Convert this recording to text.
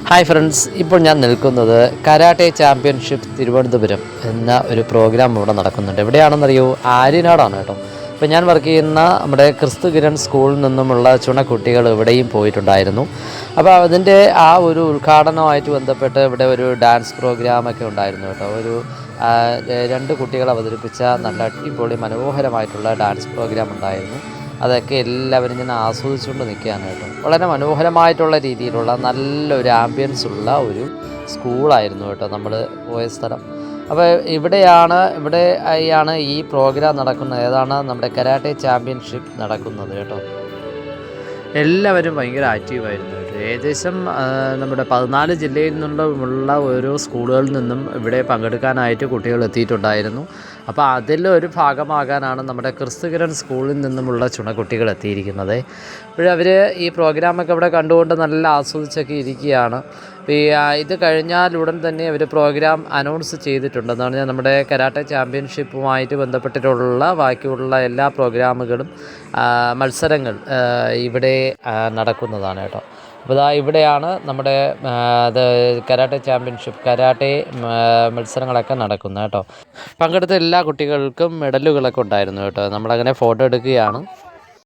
Hi friends, ഇപ്പോൾ ഞാൻ നിൽക്കുന്നത് കരാട്ടെ ചാമ്പ്യൻഷിപ്പ് തിരുവനന്തപുരം എന്ന ഒരു പ്രോഗ്രാം ഇവിടെ നടക്കുന്നുണ്ട്. എവിടെയാണെന്നറിയോ? ആര്യനാടാണ് കേട്ടോ. ഇപ്പോൾ ഞാൻ വർക്ക് ചെയ്യുന്ന നമ്മുടെ ക്രിസ്തു കിരൺ സ്കൂളിൽ നിന്നുമുള്ള ചുണക്കുട്ടികൾ ഇവിടെയും പോയിട്ടുണ്ടായിരുന്നു. അപ്പോൾ അതിൻ്റെ ആ ഒരു ഉദ്ഘാടനവുമായിട്ട് ബന്ധപ്പെട്ട് ഇവിടെ ഒരു ഡാൻസ് പ്രോഗ്രാമൊക്കെ ഉണ്ടായിരുന്നു കേട്ടോ. രണ്ട് കുട്ടികൾ അവതരിപ്പിച്ച നല്ല അടിപൊളി മനോഹരമായിട്ടുള്ള ഡാൻസ് പ്രോഗ്രാം ഉണ്ടായിരുന്നു. അതൊക്കെ എല്ലാവരും ഞാൻ ആസ്വദിച്ചുകൊണ്ട് നിൽക്കുകയാണ് കേട്ടോ. വളരെ മനോഹരമായിട്ടുള്ള രീതിയിലുള്ള നല്ലൊരു ആംബിയൻസ് ഉള്ള ഒരു സ്കൂളായിരുന്നു കേട്ടോ നമ്മൾ പോയ സ്ഥലം. അപ്പോൾ ഇവിടെയാണ് ഈ പ്രോഗ്രാം നടക്കുന്നത്. ഏതാണ് നമ്മുടെ കരാട്ടെ ചാമ്പ്യൻഷിപ്പ് നടക്കുന്നത് കേട്ടോ. എല്ലാവരും ഭയങ്കര ആക്റ്റീവായിരുന്നു കേട്ടോ. ഏകദേശം നമ്മുടെ 14 ജില്ലയിൽ നിന്നുള്ള ഓരോ സ്കൂളുകളിൽ നിന്നും ഇവിടെ പങ്കെടുക്കാനായിട്ട് കുട്ടികൾ എത്തിയിട്ടുണ്ടായിരുന്നു. അപ്പോൾ അതിലൊരു ഭാഗമാകാനാണ് നമ്മുടെ ക്രിസ്തു കിരൺ സ്കൂളിൽ നിന്നുമുള്ള ചുണക്കുട്ടികൾ എത്തിയിരിക്കുന്നത്. ഇപ്പോഴവർ ഈ പ്രോഗ്രാമൊക്കെ ഇവിടെ കണ്ടുകൊണ്ട് നല്ല ആസ്വദിച്ചൊക്കെ ഇരിക്കുകയാണ്. ഇത് കഴിഞ്ഞാൽ ഉടൻ തന്നെ അവർ പ്രോഗ്രാം അനൗൺസ് ചെയ്തിട്ടുണ്ട്. എന്ന് പറഞ്ഞാൽ നമ്മുടെ കരാട്ടെ ചാമ്പ്യൻഷിപ്പുമായിട്ട് ബന്ധപ്പെട്ടിട്ടുള്ള ബാക്കിയുള്ള എല്ലാ പ്രോഗ്രാമുകളും മത്സരങ്ങൾ ഇവിടെ നടക്കുന്നതാണ് കേട്ടോ. അപ്പോൾ ഇവിടെയാണ് നമ്മുടെ കരാട്ടെ ചാമ്പ്യൻഷിപ്പ് കരാട്ടെ മത്സരങ്ങളൊക്കെ നടക്കുന്നത് കേട്ടോ. പങ്കെടുത്ത എല്ലാ കുട്ടികൾക്കും മെഡലുകളൊക്കെ ഉണ്ടായിരുന്നു കേട്ടോ. നമ്മളങ്ങനെ ഫോട്ടോ എടുക്കുകയാണ്.